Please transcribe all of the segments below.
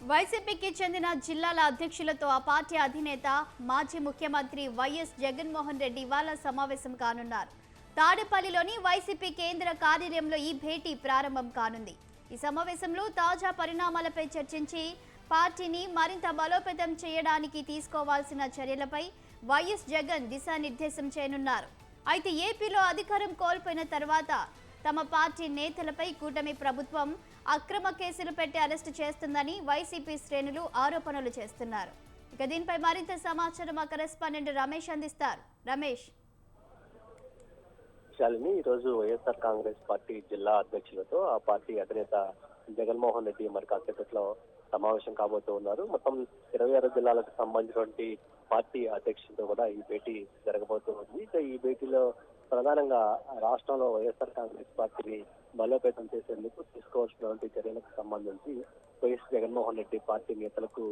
వైసీపీకి చెందిన జిల్లాల అధ్యక్షులతో ఆ పార్టీ అధినేత మాజీ ముఖ్యమంత్రి వైఎస్ జగన్మోహన్ రెడ్డి ఇవాళ సమావేశం కానున్నారు. తాడేపల్లిలోని వైసీపీ కేంద్ర కార్యాలయంలో ఈ భేటీ ప్రారంభం కానుంది. ఈ సమావేశంలో తాజా పరిణామాలపై చర్చించి పార్టీని మరింత బలోపేతం చేయడానికి తీసుకోవాల్సిన చర్యలపై వైఎస్ జగన్ దిశానిర్దేశం చేయనున్నారు. అయితే ఏపీలో అధికారం కోల్పోయిన తర్వాత తమ పార్టీ నేతలపై కూటమి ప్రభుత్వం అక్రమ కేసులు పెట్టి అరెస్టు చేస్తుందని వైసీపీ శ్రేణులు ఆరోపణలు చేస్తున్నారు. ఇక దీనిపై మరింత సమాచారం మా కరెస్పాండెంట్ రమేష్ అందిస్తారు. రమేష్, ఈరోజు వైఎస్ఆర్ కాంగ్రెస్ పార్టీ జిల్లా అధ్యక్షులతో ఆ పార్టీ అధినేత జగన్మోహన్ రెడ్డి మరి కాసేపట్లో సమావేశం కాబోతూ ఉన్నారు. మొత్తం 26 జిల్లాలకు సంబంధించినటువంటి పార్టీ అధ్యక్షులతో కూడా ఈ భేటీ జరగబోతుంది. ఇక ఈ భేటీలో ప్రధానంగా రాష్ట్రంలో వైఎస్ఆర్ కాంగ్రెస్ పార్టీని బలోపేతం చేసేందుకు తీసుకోవాల్సినటువంటి చర్యలకు సంబంధించి వైఎస్ జగన్మోహన్ రెడ్డి పార్టీ నేతలకు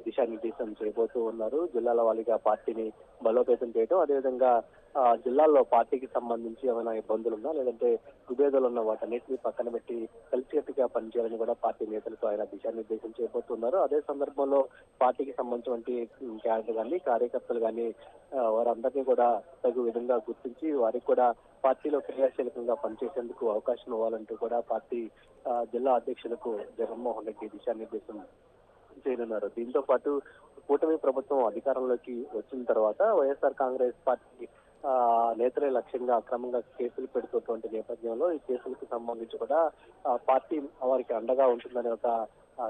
దిశానిర్దేశం చేయబోతూ ఉన్నారు. జిల్లాల వారీగా పార్టీని బలోపేతం చేయడం, అదేవిధంగా జిల్లాల్లో పార్టీకి సంబంధించి ఏమైనా ఇబ్బందులు ఉన్నా లేదంటే విభేదాలు ఉన్న వాటన్నిటిని పక్కన పెట్టి కలిసికట్టుగా పనిచేయాలని కూడా పార్టీ నేతలకు ఆయన దిశానిర్దేశం చేయబోతున్నారు. అదే సందర్భంలో పార్టీకి సంబంధించినటువంటి క్యాడర్ కానీ కార్యకర్తలు కానీ వారందరినీ కూడా తగు విధంగా గుర్తించి వారికి కూడా పార్టీలో క్రియాశీలకంగా పనిచేసేందుకు అవకాశం ఇవ్వాలంటూ కూడా పార్టీ జిల్లా అధ్యక్షులకు జగన్మోహన్ రెడ్డి దిశానిర్దేశం చేయనున్నారు. దీంతో పాటు కూటమి ప్రభుత్వం అధికారంలోకి వచ్చిన తర్వాత వైఎస్ఆర్ కాంగ్రెస్ పార్టీ నేతలే లక్ష్యంగా అక్రమంగా కేసులు పెడుతున్నటువంటి నేపథ్యంలో ఈ కేసులకు సంబంధించి కూడా పార్టీ వారికి అండగా ఉంటుందనే ఒక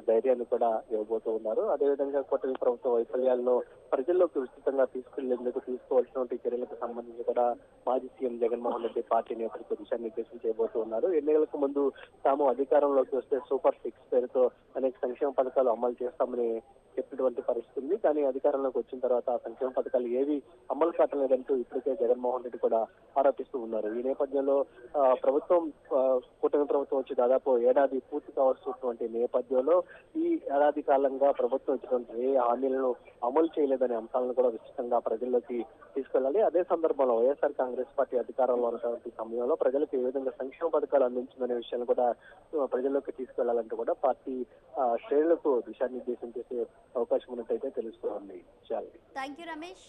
ధైర్యాన్ని కూడా ఇవ్వబోతూ ఉన్నారు. అదేవిధంగా కూటమి ప్రభుత్వ వైఫల్యాలను ప్రజల్లోకి విస్తృతంగా తీసుకెళ్లేందుకు తీసుకోవాల్సినటువంటి చర్యలకు సంబంధించి కూడా మాజీ సీఎం జగన్మోహన్ రెడ్డి పార్టీ నేతలకు దిశానిర్దేశం చేయబోతూ ఉన్నారు. ఎన్నికలకు ముందు తాము అధికారంలోకి వస్తే సూపర్ 6 పేరుతో అనేక సంక్షేమ పథకాలు అమలు చేస్తామని చెప్పినటువంటి పరిస్థితి ఉంది. కానీ అధికారంలోకి వచ్చిన తర్వాత ఆ సంక్షేమ పథకాలు ఏవి అమలు కావట్లేదంటూ ఇప్పటికే జగన్మోహన్ రెడ్డి కూడా ఆరోపిస్తూ ఉన్నారు. ఈ నేపథ్యంలో కూటమి ప్రభుత్వం వచ్చి దాదాపు ఏడాది పూర్తి కావాల్సినటువంటి నేపథ్యంలో ఈ ఏడాది కాలంగా ప్రభుత్వం ఇచ్చినటువంటి ఏ హామీలను అమలు చేయలేదనే అంశాలను కూడా విస్తృతంగా ప్రజల్లోకి తీసుకెళ్లాలి. అదే సందర్భంలో వైఎస్ఆర్ కాంగ్రెస్ పార్టీ అధికారంలో ఉన్నటువంటి సమయంలో ప్రజలకు ఏ విధంగా సంక్షేమ పథకాలు అందించిందనే విషయాన్ని కూడా ప్రజల్లోకి తీసుకెళ్లాలంటూ కూడా పార్టీ శ్రేణులకు దిశానిర్దేశం చేసే అవకాశం ఉన్నట్టయితే తెలుస్తోంది. థాంక్యూ రమేష్.